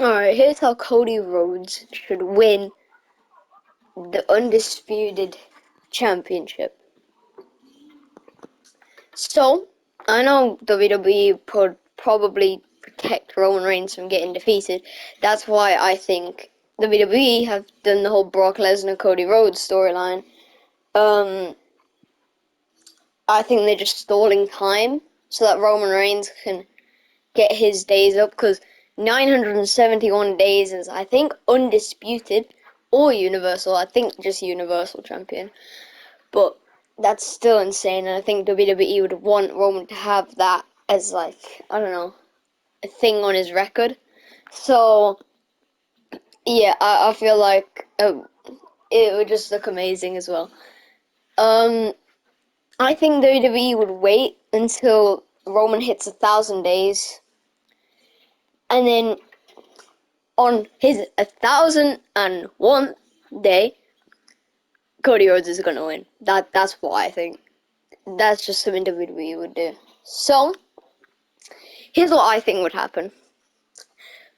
Alright, here's how Cody Rhodes should win the undisputed championship. So, I know WWE would probably protect Roman Reigns from getting defeated. That's why I think WWE have done the whole Brock Lesnar Cody Rhodes storyline. I think they're just stalling time so that Roman Reigns can get his days up, because 971 days is, I think, undisputed or universal. I think just universal champion. But that's still insane, and I think WWE would want Roman to have that as, like, I don't know, a thing on his record. So, yeah, I feel like it would just look amazing as well. I think WWE would wait until Roman hits 1,000 days, and then on his 1,001st day, Cody Rhodes is gonna win. That's what I think. That's just something WWE would do. So, here's what I think would happen.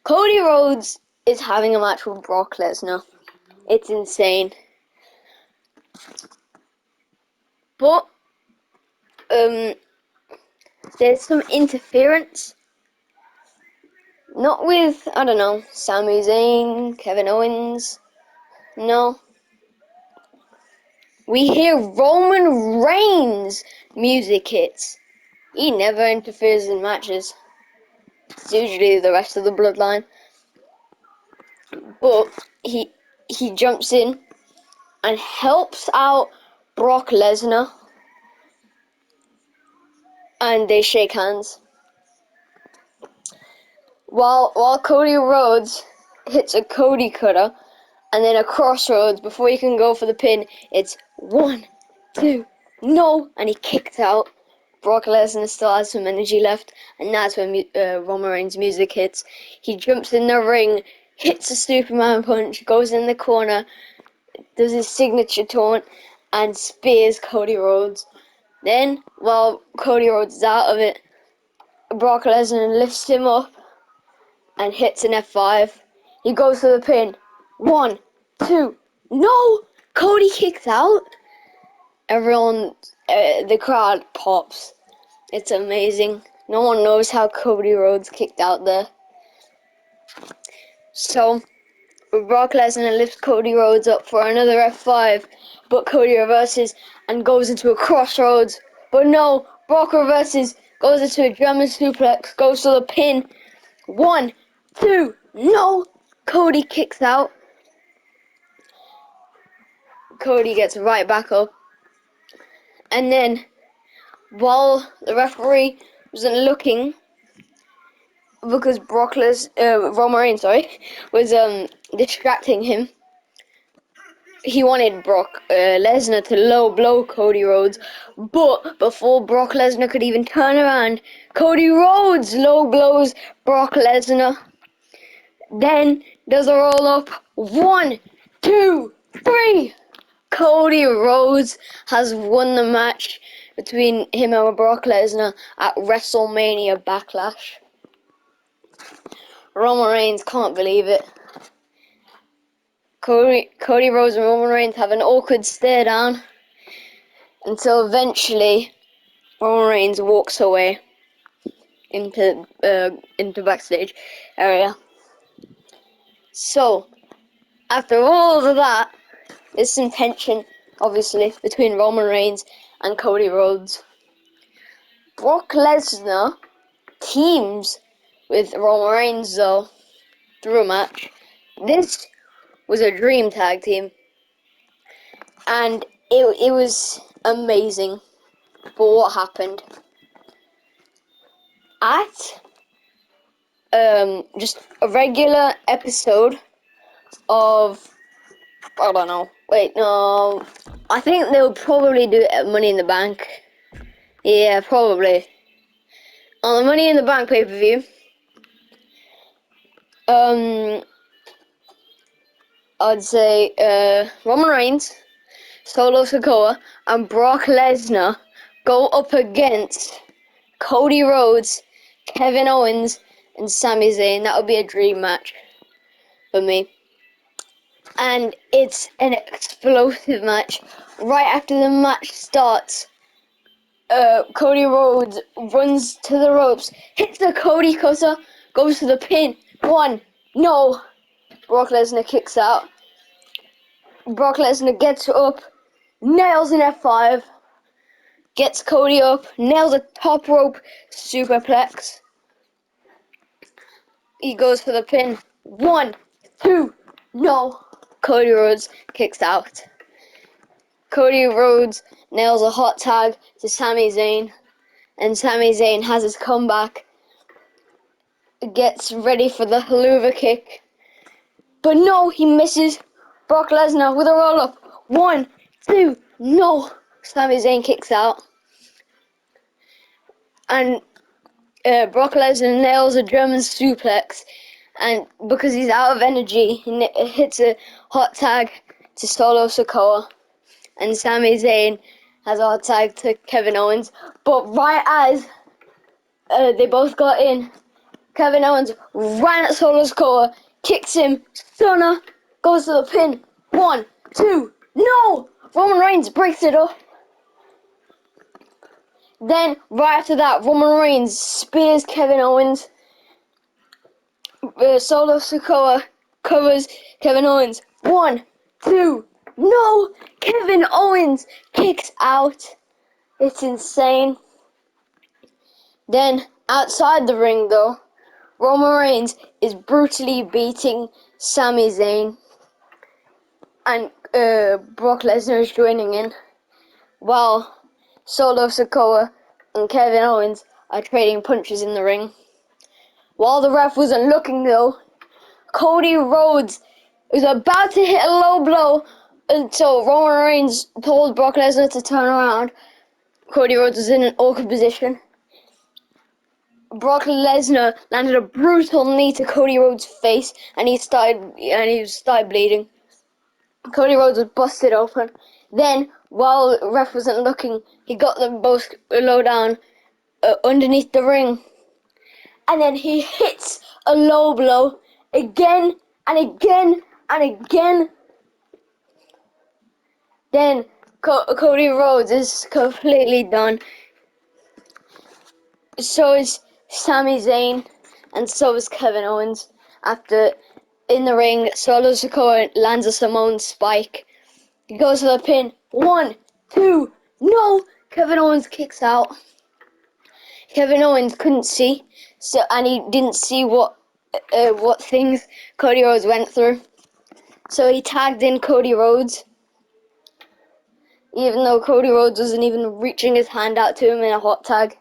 Cody Rhodes is having a match with Brock Lesnar. It's insane. But, there's some interference. Not with, I don't know, Sami Zayn, Kevin Owens. No. We hear Roman Reigns music hits. He never interferes in matches. It's usually the rest of the bloodline. But he jumps in and helps out Brock Lesnar, and they shake hands. While Cody Rhodes hits a Cody cutter and then a crossroads before he can go for the pin, it's 1, 2, no, and he kicked out. Brock Lesnar still has some energy left, and that's when Roman Reigns' music hits. He jumps in the ring, hits a Superman punch, goes in the corner, does his signature taunt, and spears Cody Rhodes. Then, while Cody Rhodes is out of it, Brock Lesnar lifts him up and hits an F5. He goes for the pin. 1, 2, no! Cody kicks out. Everyone, the crowd pops. It's amazing. No one knows how Cody Rhodes kicked out there. So, Brock Lesnar lifts Cody Rhodes up for another F5, but Cody reverses and goes into a crossroads. But no, Brock reverses, goes into a German suplex, goes to the pin. 1, 2, no! Cody kicks out. Cody gets right back up. And then, while the referee wasn't looking, because Roman Reigns, was distracting him, he wanted Brock Lesnar to low blow Cody Rhodes, but before Brock Lesnar could even turn around, Cody Rhodes low blows Brock Lesnar. Then does a roll up. 1, 2, 3. Cody Rhodes has won the match between him and Brock Lesnar at WrestleMania Backlash. Roman Reigns can't believe it. Cody Rhodes and Roman Reigns have an awkward stare down until eventually Roman Reigns walks away into backstage area. So, after all of that, there's some tension, obviously, between Roman Reigns and Cody Rhodes. Brock Lesnar teams with Roman Reigns, though, through a match. This was a dream tag team, and it was amazing. But what happened? At just a regular episode of, I don't know, wait, no, I think they'll probably do it at Money in the Bank. Yeah, probably. On the Money in the Bank pay-per-view, I'd say Roman Reigns, Solo Sikoa, and Brock Lesnar go up against Cody Rhodes, Kevin Owens, and Sami Zayn. That would be a dream match. for me. And it's an explosive match. Right after the match starts, Cody Rhodes runs to the ropes, hits the Cody cutter, goes to the pin. 1, no. Brock Lesnar kicks out. Brock Lesnar gets up, nails an F5, gets Cody up, nails a top rope superplex. He goes for the pin. 1, 2, no. Cody Rhodes kicks out. Cody Rhodes nails a hot tag to Sami Zayn, and Sami Zayn has his comeback, gets ready for the haluva kick, but no, he misses. Brock Lesnar with a roll-up. 1, 2, no. Sami Zayn kicks out, and Brock Lesnar nails a German suplex, and because he's out of energy, he hits a hot tag to Solo Sikoa, and Sami Zayn has a hot tag to Kevin Owens. But right as they both got in, Kevin Owens ran at Solo Sikoa, kicks him, stunner, goes to the pin. 1, 2, no! Roman Reigns breaks it up. Then, right after that, Roman Reigns spears Kevin Owens. Solo Sikoa covers Kevin Owens. 1, 2, no! Kevin Owens kicks out. It's insane. Then, outside the ring, though, Roman Reigns is brutally beating Sami Zayn. And Brock Lesnar is joining in, while Solo Sikoa and Kevin Owens are trading punches in the ring. While the ref wasn't looking, though, Cody Rhodes was about to hit a low blow until Roman Reigns told Brock Lesnar to turn around. Cody Rhodes was in an awkward position. Brock Lesnar landed a brutal knee to Cody Rhodes' face, and he started bleeding. Cody Rhodes was busted open. Then, while the ref wasn't looking, he got them both low down underneath the ring. And then he hits a low blow again and again and again. Then Cody Rhodes is completely done. So is Sami Zayn, and so is Kevin Owens. After, in the ring, Solo Sikoa lands a Samoan spike. He goes for the pin. 1, 2, no! Kevin Owens kicks out. Kevin Owens couldn't see, and he didn't see what things Cody Rhodes went through. So he tagged in Cody Rhodes, even though Cody Rhodes wasn't even reaching his hand out to him in a hot tag.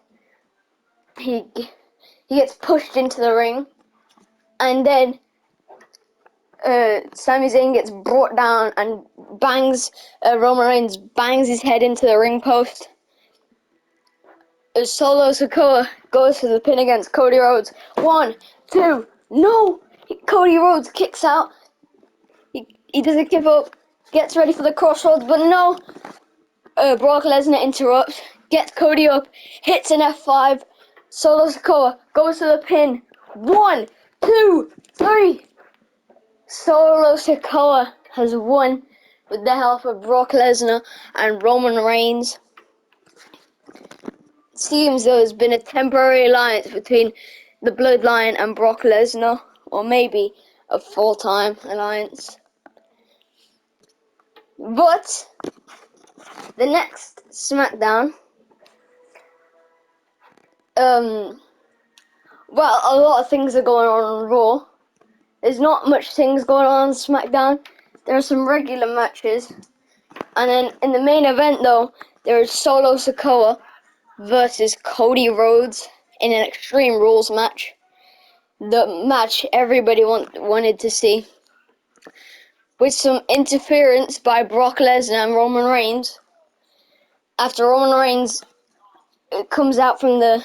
He gets pushed into the ring, and then Sami Zayn gets brought down and Roman Reigns bangs his head into the ring post. Solo Sikoa goes for the pin against Cody Rhodes. 1, 2, no! Cody Rhodes kicks out. He doesn't give up, gets ready for the crossroads, but no! Brock Lesnar interrupts, gets Cody up, hits an F5. Solo Sikoa goes to the pin. 1, 2, 3. Solo Sikoa has won with the help of Brock Lesnar and Roman Reigns. It seems there's been a temporary alliance between the Bloodline and Brock Lesnar, or maybe a full-time alliance. But the next SmackDown, well, a lot of things are going on Raw. There's not much things going on SmackDown. There are some regular matches. And then in the main event, though, there is Solo Sikoa versus Cody Rhodes in an Extreme Rules match. The match everybody wanted to see. With some interference by Brock Lesnar and Roman Reigns. After Roman Reigns comes out from the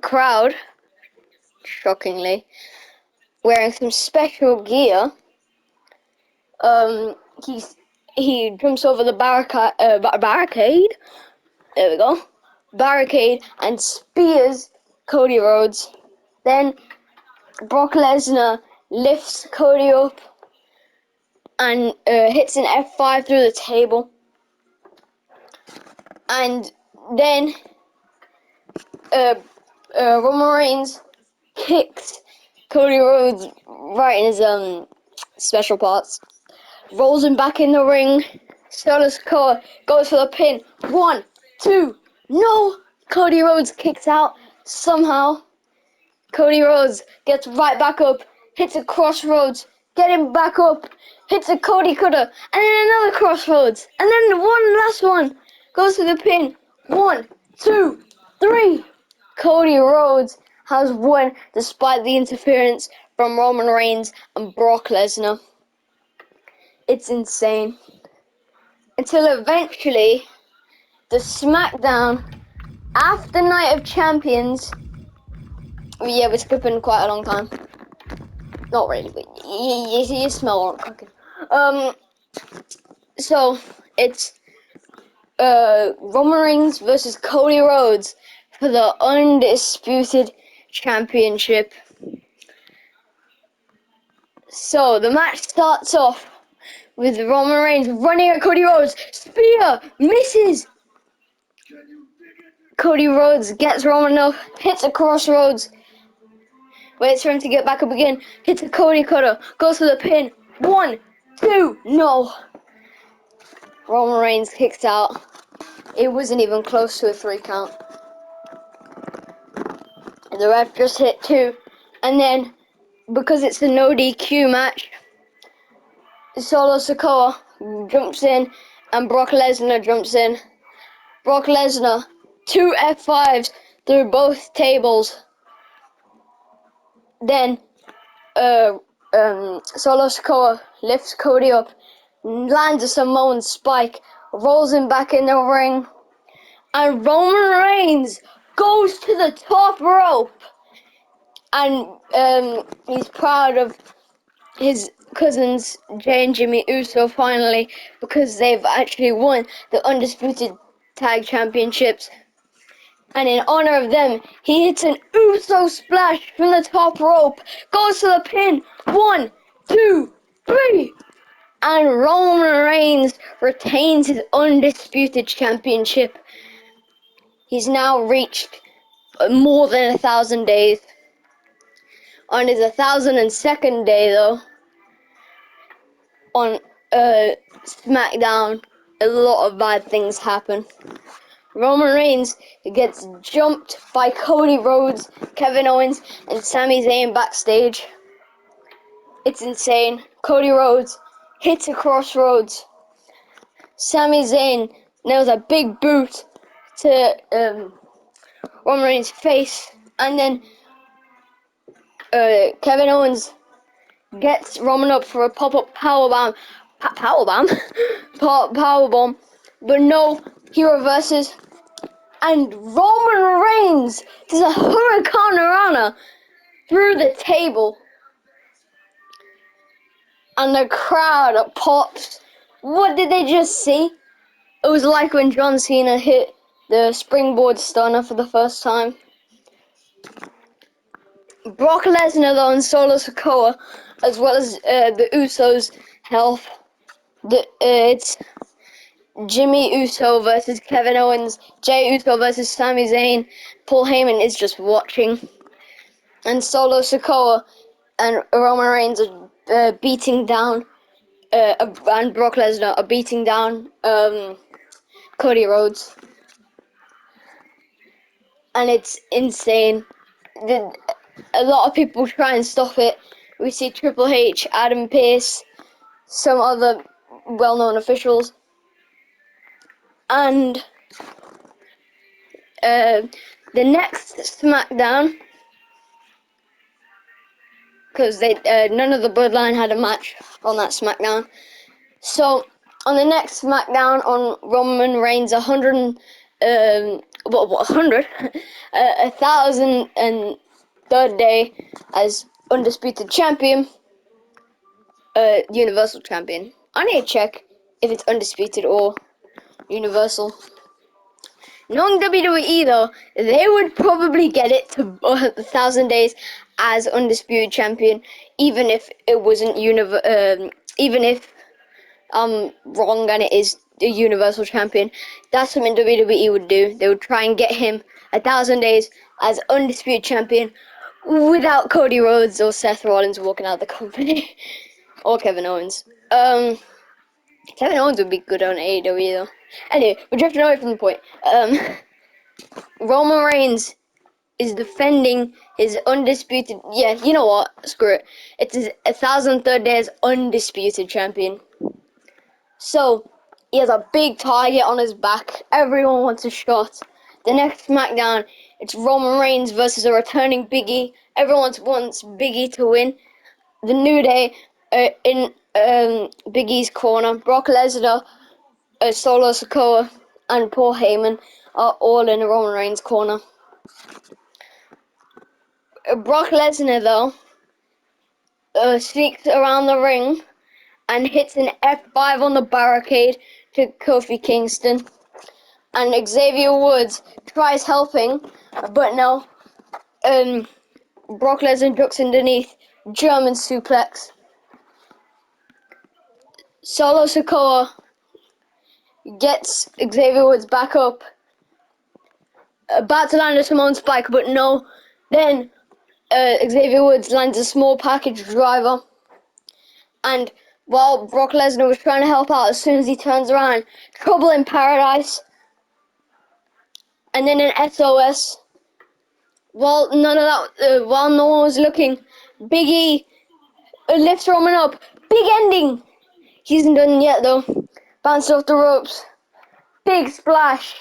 crowd, shockingly, wearing some special gear, he jumps over the barricade. There we go. Barricade and spears Cody Rhodes. Then Brock Lesnar lifts Cody up and hits an F5 through the table. And then Roman Reigns kicks Cody Rhodes right in his special parts. Rolls him back in the ring. Solo Sikoa goes for the pin. 1, 2, no! Cody Rhodes kicks out somehow. Cody Rhodes gets right back up, hits a crossroads, get him back up, hits a Cody cutter, and then another crossroads, and then one last one. Goes for the pin. 1, 2, 3. Cody Rhodes has won despite the interference from Roman Reigns and Brock Lesnar. It's insane. Until eventually, the SmackDown after Night of Champions. Yeah, we're skipping quite a long time. Not really, but you smell what I'm cooking. So it's Roman Reigns versus Cody Rhodes for the undisputed championship. So the match starts off with Roman Reigns running at Cody Rhodes. Spear misses. Cody Rhodes gets Roman up, hits a crossroads, waits for him to get back up again, hits a Cody cutter, goes for the pin. 1, 2, no. Roman Reigns kicks out. It wasn't even close to a 3 count. The ref just hit 2. And then, because it's a no DQ match, Solo Sikoa jumps in and Brock Lesnar jumps in. Brock Lesnar, 2 F5s through both tables. Then, Solo Sikoa lifts Cody up, lands a Samoan spike, rolls him back in the ring, and Roman Reigns goes to the top rope. And he's proud of his cousins Jay and Jimmy Uso finally, because they've actually won the Undisputed Tag Championships. And in honor of them, he hits an Uso splash from the top rope, goes to the pin. 1, 2, 3. And Roman Reigns retains his Undisputed Championship. He's now reached more than 1,000 days. On his 1,002nd day, though, on SmackDown, a lot of bad things happen. Roman Reigns gets jumped by Cody Rhodes, Kevin Owens, and Sami Zayn backstage. It's insane. Cody Rhodes hits a crossroads. Sami Zayn nails a big boot to Roman Reigns' face, and then Kevin Owens gets Roman up for a pop-up powerbomb. Powerbomb. But no, he reverses. And Roman Reigns does a Hurricane Rana through the table. And the crowd pops. What did they just see? It was like when John Cena hit the springboard stunner for the first time. Brock Lesnar, though, and Solo Sikoa, as well as the Usos' health. It's Jimmy Uso versus Kevin Owens, Jay Uso versus Sami Zayn. Paul Heyman is just watching. And Solo Sikoa and Roman Reigns are beating down, and Brock Lesnar are beating down Cody Rhodes. And it's insane. A lot of people try and stop it. We see Triple H, Adam Pearce, some other well-known officials, and the next SmackDown, because none of the Bloodline had a match on that SmackDown. So on the next SmackDown, on Roman Reigns' 1,003rd day as undisputed champion, Universal Champion. I need to check if it's undisputed or Universal. Knowing WWE, though, they would probably get it to 1,000 days as undisputed champion, even if it wasn't even if wrong and it is the Universal Champion. That's something WWE would do. They would try and get him 1,000 days as undisputed champion without Cody Rhodes or Seth Rollins walking out of the company. Or Kevin Owens. Kevin Owens would be good on AEW though. Anyway, we're drifting away from the point. Roman Reigns is defending his undisputed. Yeah, you know what? Screw it. It's his 1,003rd day as undisputed champion. So he has a big target on his back. Everyone wants a shot. The next SmackDown, it's Roman Reigns versus a returning Big E. Everyone wants Big E to win. The New Day in Big E's corner. Brock Lesnar, Solo Sikoa, and Paul Heyman are all in Roman Reigns' corner. Brock Lesnar, though, sneaks around the ring and hits an F5 on the barricade to Kofi Kingston. And Xavier Woods tries helping, but no. Brock Lesnar ducks underneath, German suplex. Solo Sikoa gets Xavier Woods back up, about to land a Simone Spike, but no. Then Xavier Woods lands a small package driver. And while Brock Lesnar was trying to help out, as soon as he turns around, trouble in paradise. And then an SOS. While while no one was looking, Big E lifts Roman up. Big ending. He isn't done yet though. Bounced off the ropes. Big splash.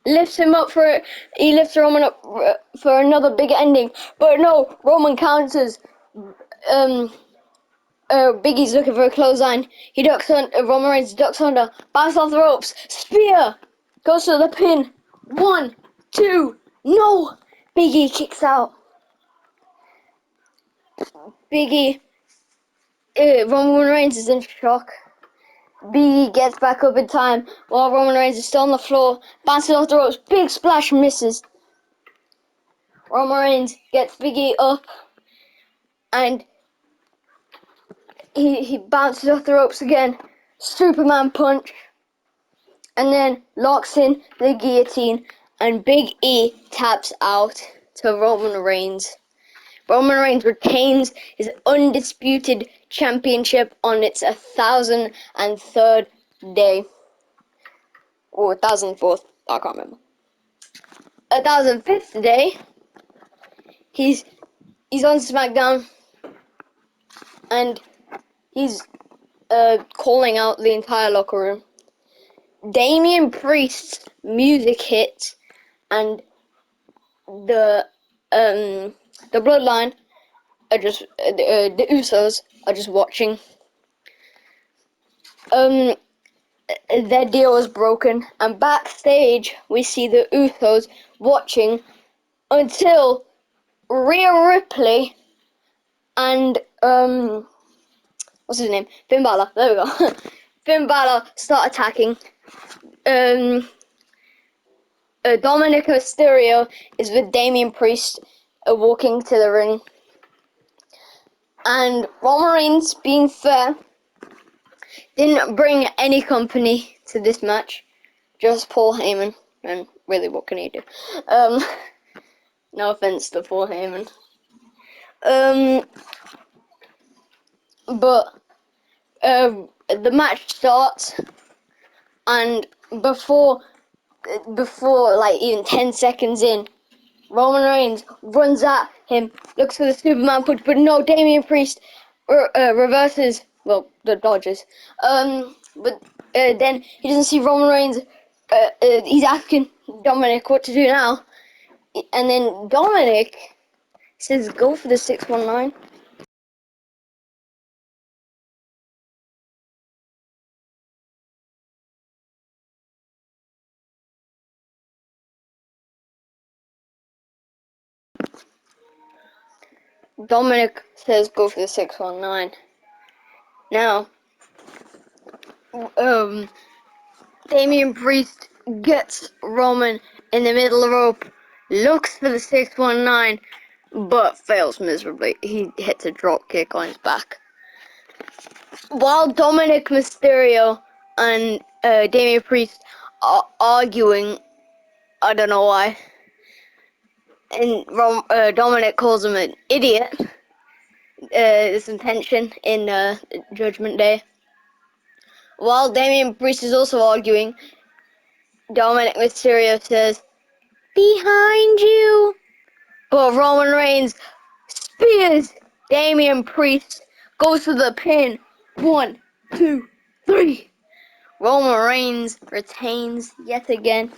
Lifts him up he lifts Roman up for another big ending. But no, Roman counters. Big E's looking for a clothesline. He ducks on. Roman Reigns ducks under. Bounces off the ropes. Spear. Goes to the pin. 1, 2. No. Big E kicks out. Big E. Roman Reigns is in shock. Big E gets back up in time while Roman Reigns is still on the floor. Bounces off the ropes. Big splash, misses. Roman Reigns gets Big E up. And he bounces off the ropes again. Superman punch. And then locks in the guillotine. And Big E taps out to Roman Reigns. Roman Reigns retains his undisputed championship on its 1,003rd day. Or 1,004th, I can't remember. 1,005th day. He's on SmackDown. And he's calling out the entire locker room. Damian Priest's music hits, and the Bloodline are just the Usos are just watching. Their deal was broken, and backstage we see the Usos watching until Rhea Ripley and what's his name? Finn Balor. There we go. Finn Balor start attacking. Dominic Mysterio is with Damian Priest walking to the ring. And Roman Reigns, being fair, didn't bring any company to this match. Just Paul Heyman. And really, what can he do? No offense to Paul Heyman. But the match starts, and before like even 10 seconds in, Roman Reigns runs at him, looks for the Superman punch, but no, Damian Priest reverses, well, the dodges. But then he doesn't see Roman Reigns. He's asking Dominic what to do now, and then Dominic says, "Go for the 619." Dominic says, "Go for the 619." Now, Damian Priest gets Roman in the middle of the rope, looks for the 619, but fails miserably. He hits a drop kick on his back. While Dominic Mysterio and Damian Priest are arguing, I don't know why, and Dominic calls him an idiot. There's some tension in Judgment Day. While Damian Priest is also arguing, Dominic Mysterio says, "Behind you!" But Roman Reigns spears Damian Priest, goes for the pin. 1, 2, 3. Roman Reigns retains yet again.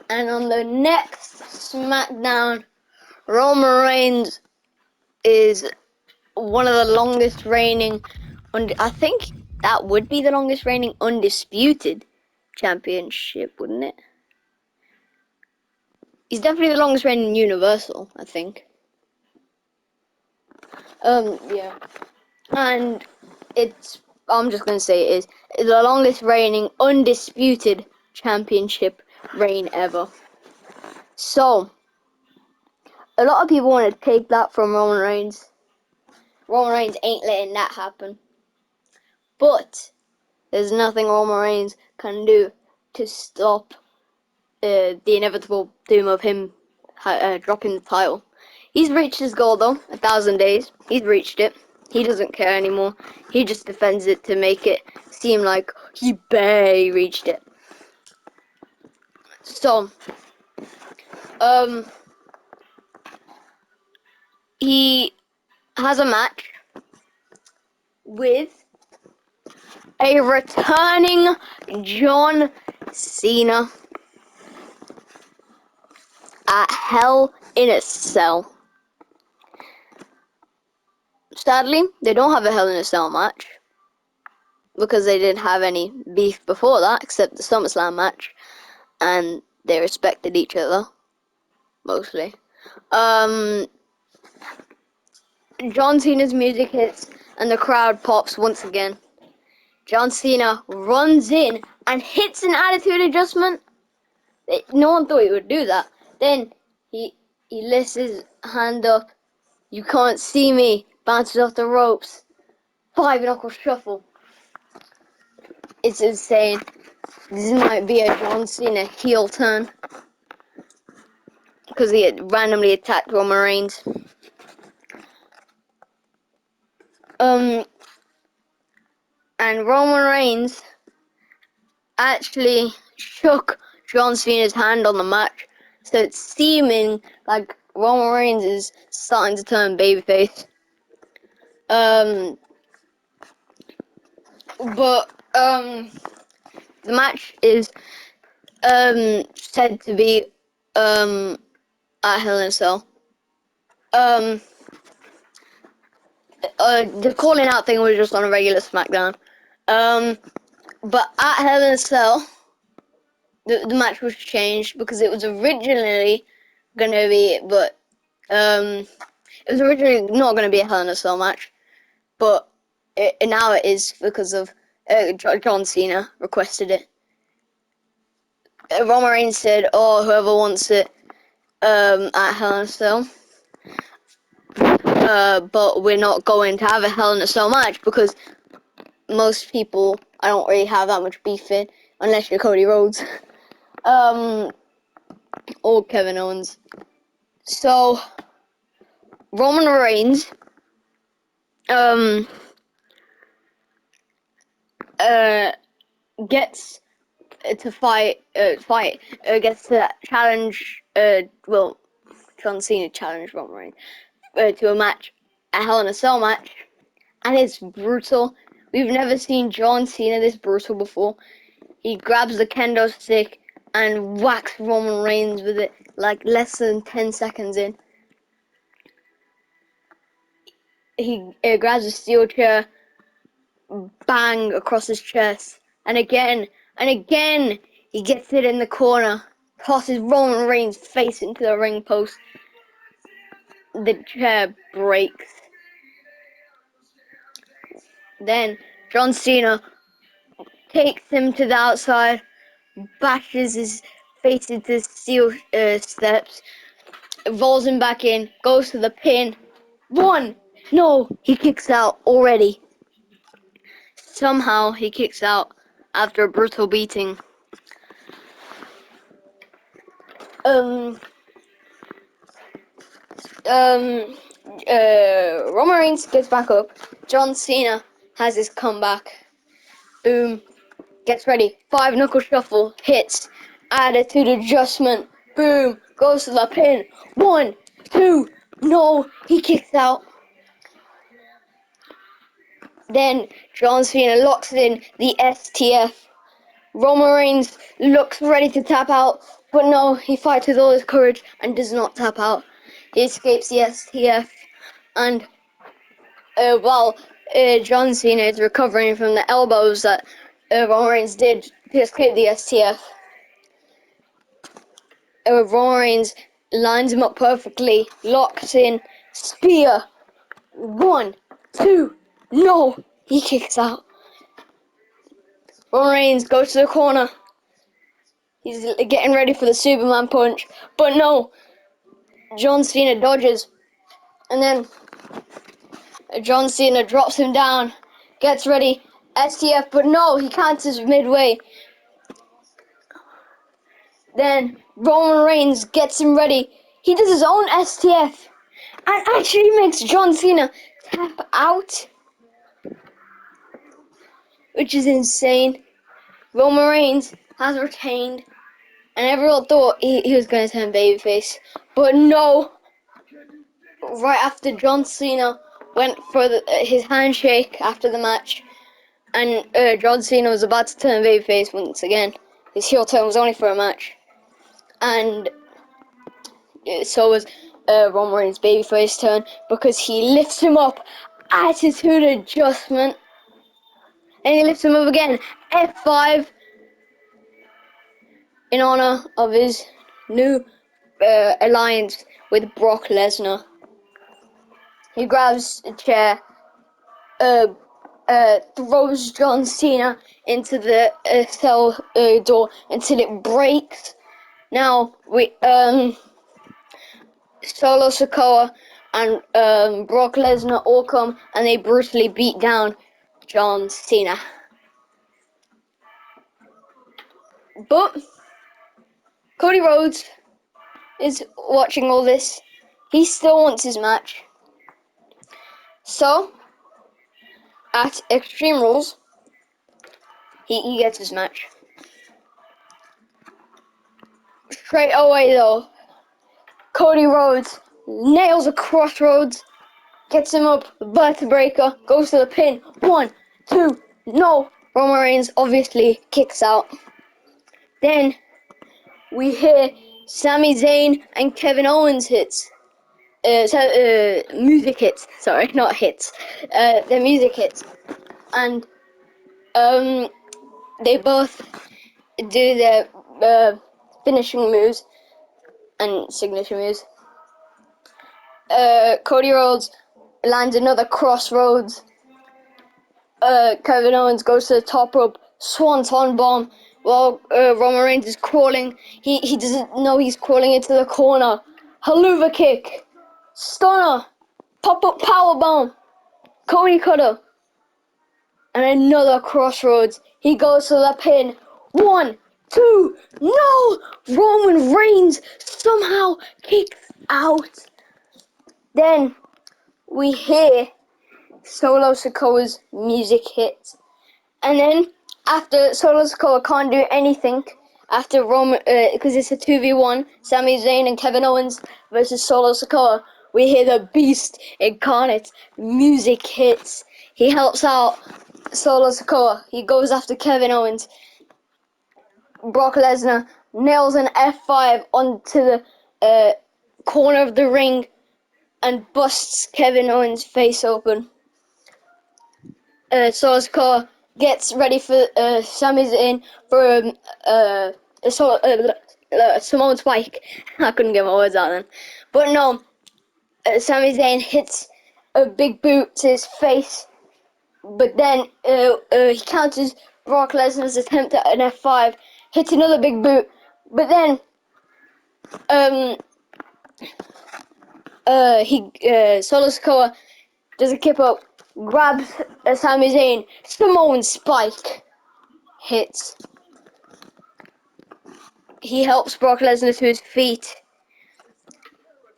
And on the next SmackDown, Roman Reigns is one of the longest reigning, I think that would be the longest reigning undisputed championship, wouldn't it? He's definitely the longest reigning Universal, I think. Yeah. And I'm just going to say it is the longest reigning undisputed championship reign ever. So, a lot of people want to take that from Roman Reigns. Roman Reigns ain't letting that happen. But there's nothing Roman Reigns can do to stop the inevitable doom of him dropping the title. He's reached his goal though, 1,000 days. He's reached it. He doesn't care anymore. He just defends it to make it seem like he barely reached it. So, he has a match with a returning John Cena at Hell in a Cell. Sadly, they don't have a Hell in a Cell match because they didn't have any beef before that except the SummerSlam match, and they respected each other mostly. John Cena's music hits and the crowd pops once again. John Cena runs in and hits an attitude adjustment. No one thought he would do that. Then he lifts his hand up. "You can't see me." Bounces off the ropes. 5-knuckle shuffle. It's insane. This might be a John Cena heel turn because he had randomly attacked Roman Reigns. And Roman Reigns actually shook John Cena's hand on the match, so it's seeming like Roman Reigns is starting to turn babyface. But the match is said to be at Hell in a Cell. The calling out thing was just on a regular SmackDown. But at Hell in a Cell, the match was changed because it was originally gonna be, but it was originally not gonna be a Hell in a Cell match, but now it is because of John Cena requested it. Roman Reigns said, "Oh, whoever wants it at Hell in a Cell." But we're not going to have a Hell in a Cell match because most people, I don't really have that much beef in, unless you're Cody Rhodes, or Kevin Owens. So, Roman Reigns, gets to gets to challenge, John Cena challenged Roman Reigns to a match, a Hell in a Cell match, and it's brutal. We've never seen John Cena this brutal before. He grabs the kendo stick and whacks Roman Reigns with it, like less than 10 seconds in. He grabs a steel chair, bang across his chest, and again, he gets it in the corner, tosses Roman Reigns' face into the ring post. The chair breaks. Then John Cena takes him to the outside, bashes his faces the steel steps, rolls him back in, goes to the pin. 1! No, he kicks out already. Somehow he kicks out after a brutal beating. Roman Reigns gets back up. John Cena has his comeback. Boom. Gets ready. 5 knuckle shuffle. Hits. Attitude adjustment. Boom. Goes to the pin. 1, 2. No. He kicks out. Then John Cena locks in the STF. Roman Reigns looks ready to tap out. But no. He fights with all his courage and does not tap out. He escapes the STF. And while John Cena is recovering from the elbows that Roman Reigns did to escape the STF, Roman Reigns lines him up perfectly, locks in, spear. 1, 2, no, he kicks out. Roman Reigns goes to the corner. He's getting ready for the Superman punch, but no, John Cena dodges, and then John Cena drops him down, gets ready, STF, but no, he counters midway. Then Roman Reigns gets him ready. He does his own STF and actually makes John Cena tap out, which is insane. Roman Reigns has retained, and everyone thought he was going to turn babyface, but no. Right after John Cena went for his handshake after the match, and John Cena was about to turn babyface once again. His heel turn was only for a match, and so was Roman Reigns' babyface turn, because he lifts him up, attitude adjustment, and he lifts him up again, F5, in honor of his new alliance with Brock Lesnar. He grabs a chair, throws John Cena into the cell door until it breaks. Now Solo Sikoa and Brock Lesnar all come, and they brutally beat down John Cena. But Cody Rhodes is watching all this. He still wants his match. So, at Extreme Rules, he gets his match. Straight away though, Cody Rhodes nails a crossroads, gets him up, vertebraker, goes to the pin. 1, 2, no. Roman Reigns obviously kicks out. Then we hear Sami Zayn and Kevin Owens hits. Music hits. Sorry, not hits. The music hits. And they both do their finishing moves and signature moves. Cody Rhodes lands another crossroads. Kevin Owens goes to the top rope, swanton bomb, while Roman Reigns is crawling. He doesn't know he's crawling into the corner. Haluva kick, stunner, pop-up powerbomb, Cody cutter, and another crossroads. He goes to the pin. 1, 2, no! Roman Reigns somehow kicks out. Then we hear Solo Sikoa's music hits. And then, after Solo Sikoa can't do anything, after Roman, because it's a 2v1, Sami Zayn and Kevin Owens versus Solo Sikoa, we hear the Beast Incarnate music hits. He helps out Solo Sikoa. He goes after Kevin Owens. Brock Lesnar nails an F5 onto the corner of the ring and busts Kevin Owens' face open. Solo Sikoa gets ready for Sami Zayn for Samoan Spike. I couldn't get my words out then. But no, Sami Zayn hits a big boot to his face, but then he counters Brock Lesnar's attempt at an F5, hits another big boot, But then, Solo Sikoa does a kip up, grabs Sami Zayn, Samoan Spike hits. He helps Brock Lesnar to his feet.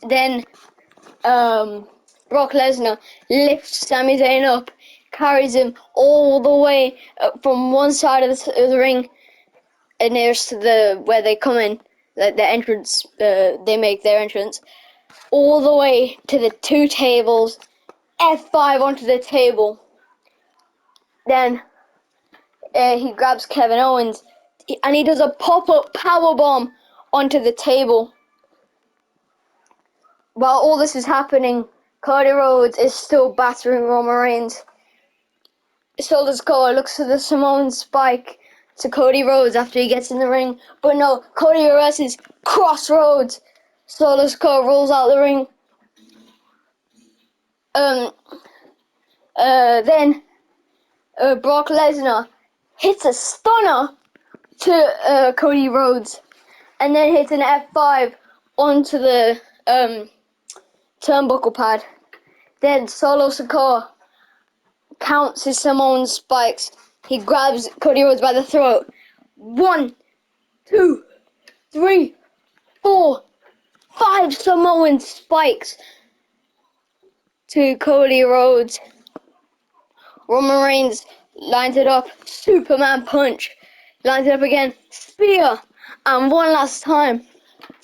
Then, Brock Lesnar lifts Sami Zayn up, carries him all the way from one side of the ring, and nearest to where they come in, the entrance. They make their entrance all the way to the two tables. F5 onto the table. Then he grabs Kevin Owens, and he does a pop-up powerbomb onto the table. While all this is happening, Cody Rhodes is still battering Roman Reigns. Solo Sikoa looks to the Samoan Spike to Cody Rhodes after he gets in the ring, but no, Cody arrests Crossroads. Solo Sikoa rolls out the ring. Then Brock Lesnar hits a stunner to Cody Rhodes, and then hits an F5 onto the turnbuckle pad. Then Solo Sikoa counts his Samoan spikes. He grabs Cody Rhodes by the throat. 1, 2, 3, 4, 5 Samoan spikes to Cody Rhodes. Roman Reigns lines it up. Superman punch. Lines it up again. Spear. And one last time.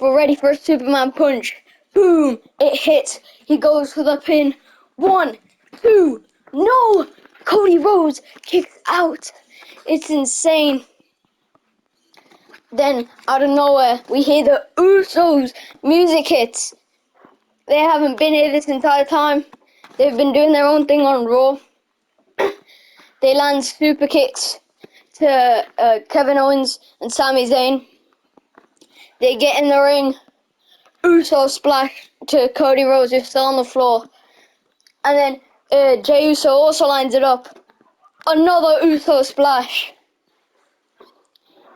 We're ready for a Superman punch. Boom. It hits. He goes for the pin. 1, 2. No! Cody Rhodes kicks out. It's insane. Then, out of nowhere, we hear the Usos music hits. They haven't been here this entire time. They've been doing their own thing on Raw. They land super kicks to Kevin Owens and Sami Zayn. They get in the ring. Uso splash to Cody Rhodes, who's still on the floor. And then Jey Uso also lines it up. Another Uso splash.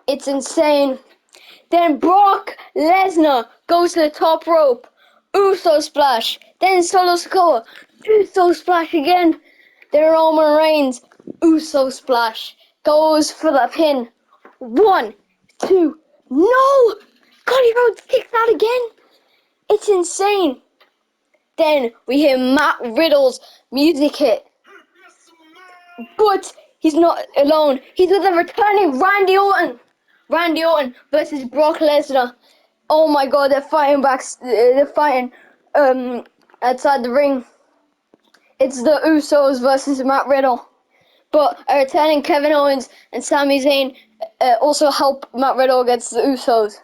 It's insane. Then Brock Lesnar goes to the top rope. Uso splash. Then Solo Sikoa. Uso splash again. Then Roman Reigns. Uso splash. Goes for the pin. 1, 2. No! Cody Rhodes kicks out again. It's insane. Then we hear Matt Riddle's music hit. But he's not alone. He's with a returning Randy Orton. Randy Orton versus Brock Lesnar. Oh my god, they're fighting outside the ring. It's the Usos versus Matt Riddle. But a returning Kevin Owens and Sami Zayn also help Matt Riddle against the Usos.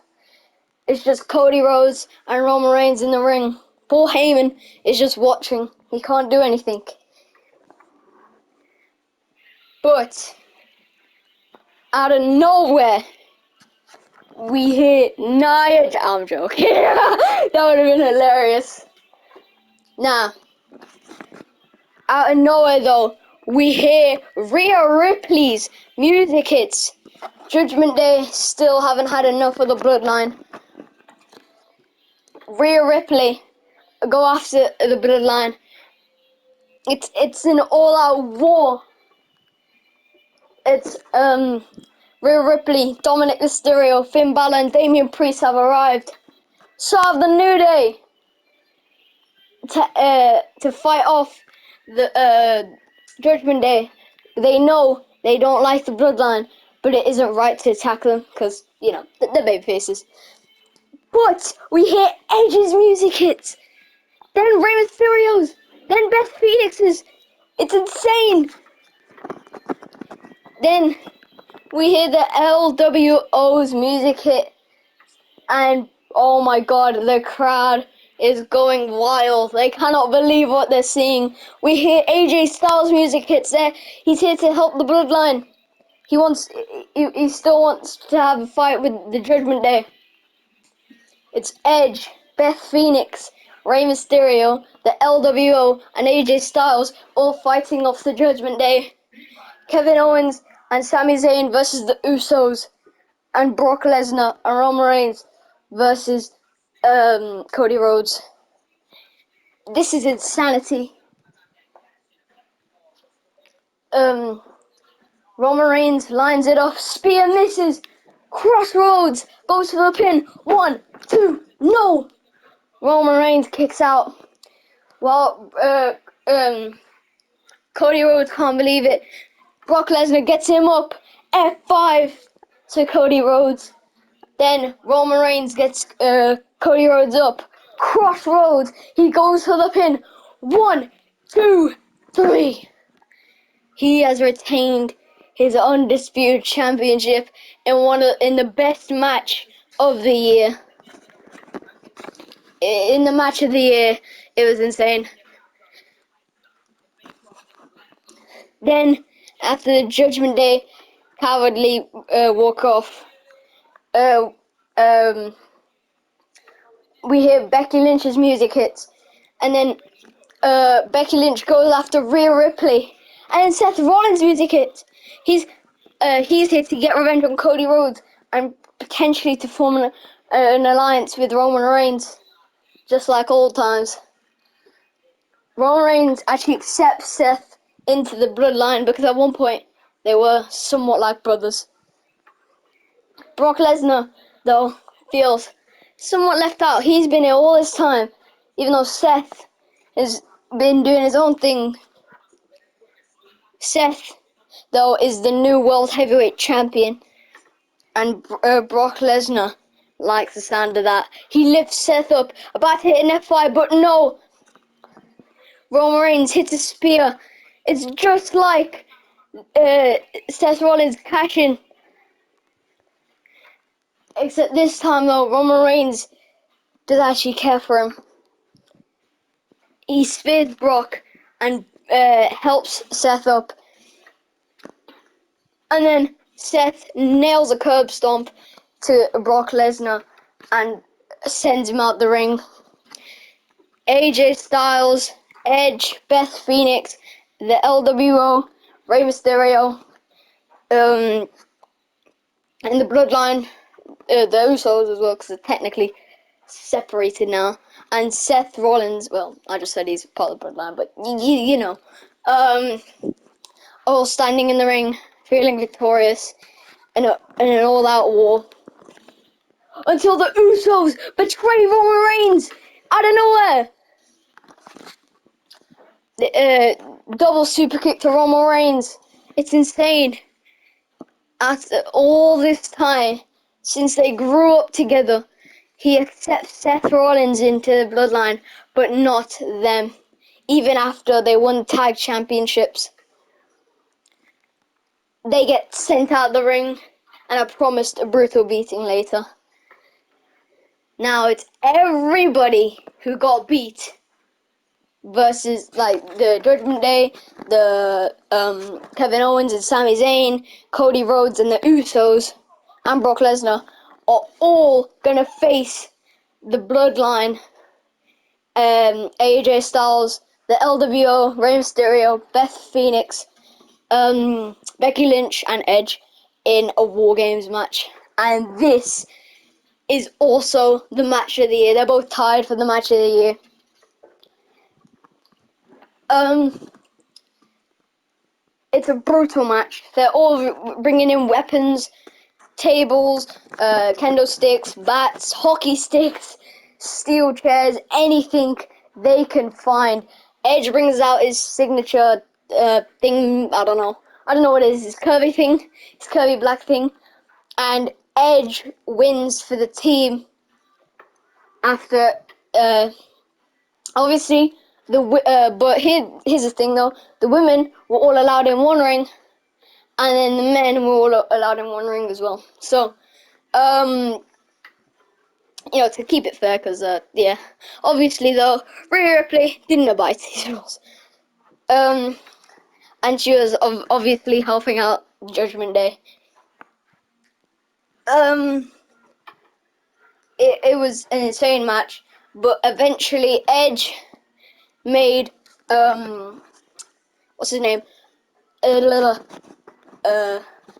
It's just Cody Rhodes and Roman Reigns in the ring. Paul Heyman is just watching. He can't do anything. But out of nowhere, we hear Nia. I'm joking. That would have been hilarious. Nah. Out of nowhere, though, we hear Rhea Ripley's music hits. Judgment Day still haven't had enough of the bloodline. Rhea Ripley go after the bloodline. It's an all-out war. It's Rhea Ripley, Dominic Mysterio, Finn Balor, and Damian Priest have arrived. So have the New Day to fight off the Judgment Day. They know they don't like the bloodline, but it isn't right to attack them because, you know, they're baby faces. But we hear Edge's music hits, then Rey Mysterio's, then Beth Phoenix's. It's insane. Then we hear the LWO's music hit, and oh my god, the crowd is going wild. They cannot believe what they're seeing. We hear AJ Styles' music hits there. He's here to help the bloodline. He still wants to have a fight with the Judgment Day. It's Edge, Beth Phoenix, Rey Mysterio, the LWO, and AJ Styles all fighting off the Judgment Day. Kevin Owens and Sami Zayn versus the Usos. and Brock Lesnar and Roman Reigns versus Cody Rhodes. This is insanity. Roman Reigns lines it off, spear misses, Crossroads goes for the pin, 1, 2, no! Roman Reigns kicks out, while Cody Rhodes can't believe it. Brock Lesnar gets him up, F5 to Cody Rhodes. Then Roman Reigns gets Cody Rhodes up, Crossroads, he goes for the pin, 1, 2, 3. He has retained his undisputed championship in the best match of the year. In the match of the year, it was insane. Then, after the Judgment Day cowardly walk off, we hear Becky Lynch's music hits, and then Becky Lynch goes after Rhea Ripley, and then Seth Rollins' music hits. He's here to get revenge on Cody Rhodes and potentially to form an alliance with Roman Reigns, just like old times. Roman Reigns actually accepts Seth into the bloodline because at one point they were somewhat like brothers. Brock Lesnar, though, feels somewhat left out. He's been here all this time, even though Seth has been doing his own thing. Seth, though, is the new World Heavyweight Champion, and Brock Lesnar likes the sound of that. He lifts Seth up, about to hit an F5, but no! Roman Reigns hits a spear. It's just like Seth Rollins cashing. Except this time, though, Roman Reigns does actually care for him. He spears Brock and helps Seth up. And then Seth nails a curb stomp to Brock Lesnar and sends him out the ring. AJ Styles, Edge, Beth Phoenix, the LWO, Rey Mysterio, and the Bloodline, the Usos as well, because they're technically separated now. And Seth Rollins, well, I just said he's part of the Bloodline, but you know. All standing in the ring, feeling victorious in an all-out war. Until the Usos betray Roman Reigns out of nowhere. Double super kick to Roman Reigns. It's insane. After all this time, since they grew up together, he accepts Seth Rollins into the bloodline, but not them. Even after they won tag championships. They get sent out the ring and are promised a brutal beating later. Now it's everybody who got beat versus like the Judgment Day, the Kevin Owens and Sami Zayn, Cody Rhodes and the Usos, and Brock Lesnar are all gonna face the Bloodline, AJ Styles, the LWO, Rey Mysterio, Beth Phoenix, Becky Lynch and Edge in a War Games match. And this is also the match of the year. They're both tied for the match of the year. It's a brutal match. They're all bringing in weapons, tables, kendo sticks, bats, hockey sticks, steel chairs, anything they can find. Edge brings out his signature thing, I don't know what it is, his curvy thing, his curvy black thing, and Edge wins for the team after, obviously, but here's the thing though, the women were all allowed in one ring, and then the men were all allowed in one ring as well. So, to keep it fair, because, yeah, obviously though, Rhea Ripley didn't abide these rules. And she was obviously helping out Judgment Day. It was an insane match, but eventually Edge made, what's his name?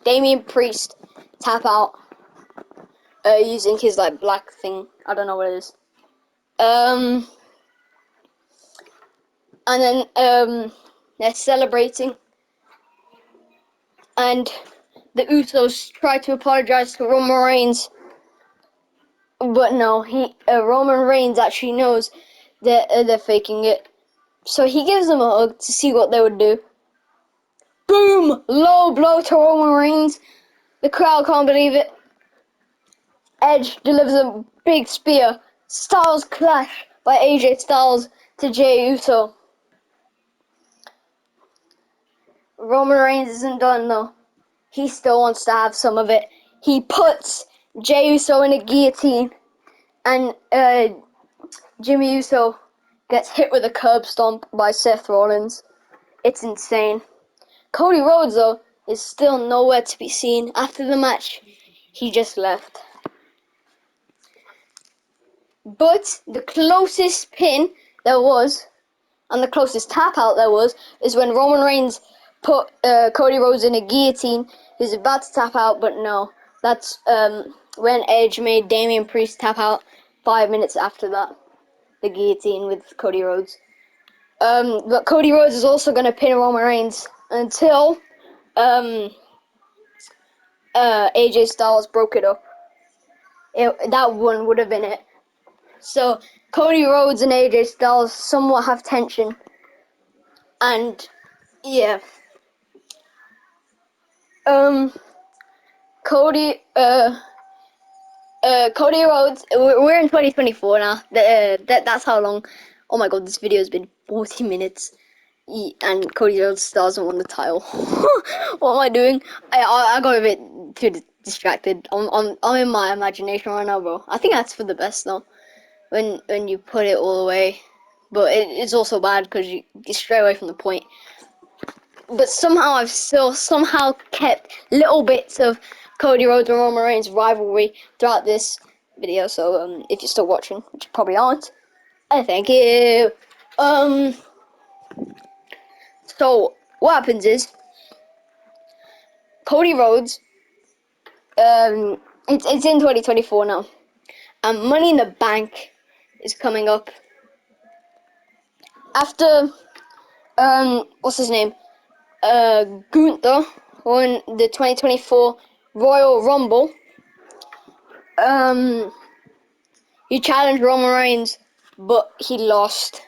Damian Priest tap out. using his like black thing. I don't know what it is. And then they're celebrating, and the Usos try to apologize to Roman Reigns, but no, Roman Reigns actually knows that they're faking it, so he gives them a hug to see what they would do. Boom! Low blow to Roman Reigns. The crowd can't believe it. Edge delivers a big spear. Styles clash by AJ Styles to Jey Uso. Roman Reigns isn't done though. He still wants to have some of it. He puts Jey Uso in a guillotine, and Jimmy Uso gets hit with a curb stomp by Seth Rollins. It's insane. Cody Rhodes though is still nowhere to be seen. After the match, he just left. But the closest pin there was, and the closest tap out there was, is when Roman Reigns put Cody Rhodes in a guillotine. He was about to tap out, but no. That's when Edge made Damian Priest tap out 5 minutes after that. The guillotine with Cody Rhodes. But Cody Rhodes is also going to pin Roman Reigns until AJ Styles broke it up. That one would have been it. So Cody Rhodes and AJ Styles somewhat have tension. And yeah. Cody Rhodes, we're in 2024 now. That's how long. Oh my god, this video has been 40 minutes. And Cody Rhodes still hasn't won the title. What am I doing? I got a bit too distracted. I'm in my imagination right now, bro. I think that's for the best though. When you put it all away. But it's also bad because you stray away from the point. But somehow I've still somehow kept little bits of Cody Rhodes and Roman Reigns rivalry throughout this video. So if you're still watching, which you probably aren't, I thank you. So what happens is Cody Rhodes. It's in 2024 now, and Money in the Bank is coming up after what's his name? Gunther won the 2024 Royal Rumble. He challenged Roman Reigns, but he lost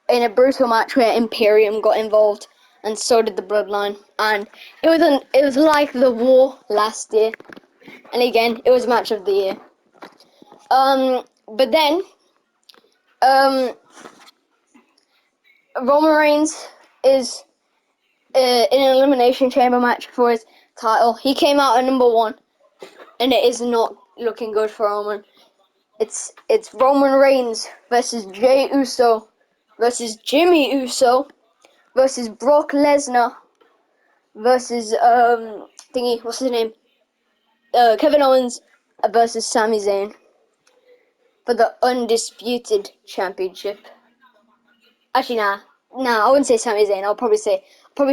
in a brutal match where Imperium got involved, and so did the Bloodline. And it was like the War last year, and again it was match of the year. But then Roman Reigns is in an elimination chamber match for his title. He came out at number 1, and it is not looking good for Roman. It's Roman Reigns versus Jey Uso versus Jimmy Uso versus Brock Lesnar versus what's his name? Kevin Owens versus Sami Zayn for the undisputed championship. Actually, nah, I wouldn't say Sami Zayn. I'll probably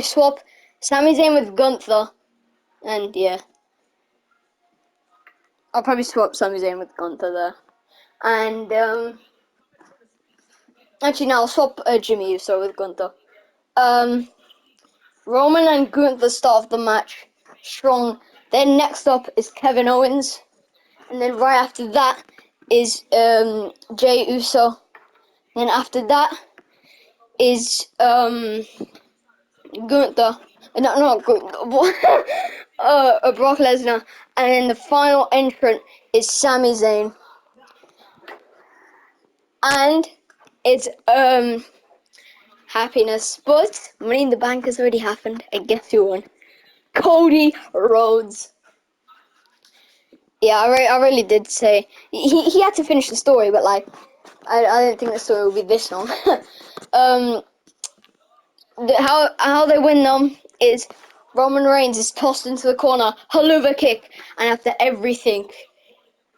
swap Sami Zayn with Gunther, and yeah, I'll probably swap Sami Zayn with Gunther there, and actually, no, I'll swap Jimmy Uso with Gunther. Roman and Gunther start off the match strong. Then next up is Kevin Owens, and then right after that is Jey Uso. Then after that is Gunther. Not Gunther. Brock Lesnar, and then the final entrant is Sami Zayn. And it's happiness, but Money in the Bank has already happened, and guess who won? Cody Rhodes. Yeah, I really did say he had to finish the story, but like I didn't think the story would be this long. How they win them is Roman Reigns is tossed into the corner, haluva kick, and after everything,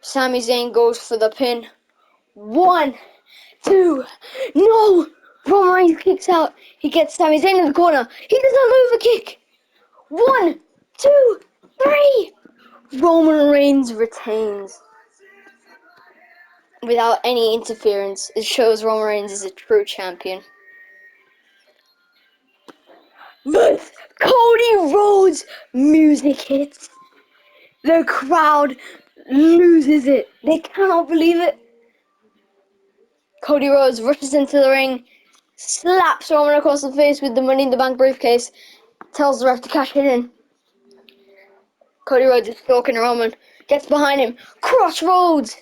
Sami Zayn goes for the pin. 1, 2, no! Roman Reigns kicks out. He gets Sami Zayn in the corner. He does a haluva kick. 1, 2, 3. Roman Reigns retains without any interference. It shows Roman Reigns is a true champion. But Cody Rhodes music hits. The crowd loses it. They cannot believe it. Cody Rhodes rushes into the ring, slaps Roman across the face with the Money in the Bank briefcase, tells the ref to cash it in. Cody Rhodes is stalking Roman, gets behind him, cross Rhodes,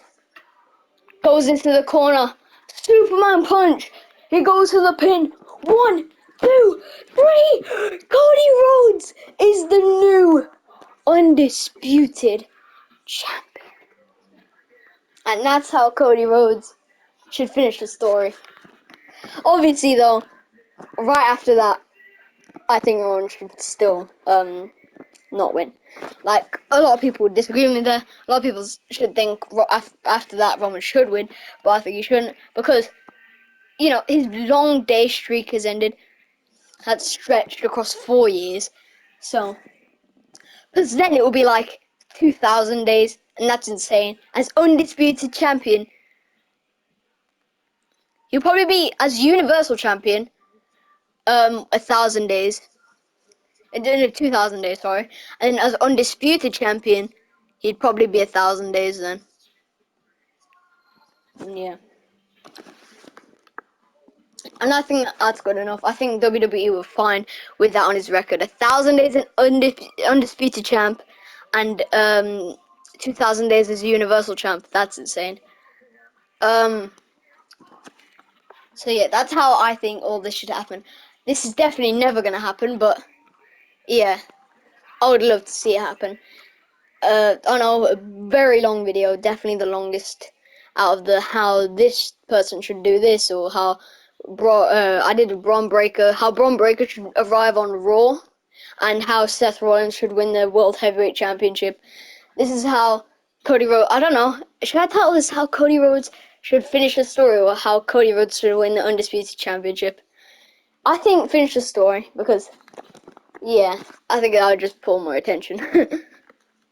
goes into the corner, Superman punch, he goes to the pin, 1, 2, 3, Cody Rhodes is the new undisputed champion. And that's how Cody Rhodes should finish the story. Obviously though, right after that, I think Roman should still not win. Like, a lot of people would disagree with me there. A lot of people should think after that Roman should win, but I think he shouldn't, because, you know, his long day streak has ended. Had stretched across 4 years. So, because then it will be like 2,000 days, and that's insane. As undisputed champion, he'll probably be, as Universal Champion, 1,000 days. 2,000 days, sorry. And as Undisputed Champion, he'd probably be 1,000 days then. Yeah. And I think that's good enough. I think WWE were fine with that on his record. 1,000 days as Undisputed Champ, and 2,000 days as Universal Champ. That's insane. So yeah, that's how I think all this should happen. This is definitely never gonna happen, but yeah, I would love to see it happen. I know, a very long video, definitely the longest out of the how this person should do this, or how I did a Braun Breaker, how Braun Breaker should arrive on Raw, and how Seth Rollins should win the World Heavyweight Championship. This is how Cody Rhodes, I don't know, should I title this how Cody Rhodes should finish the story, or how Cody Rhodes should win the Undisputed Championship? I think finish the story, because, yeah, I think that would just pull more attention.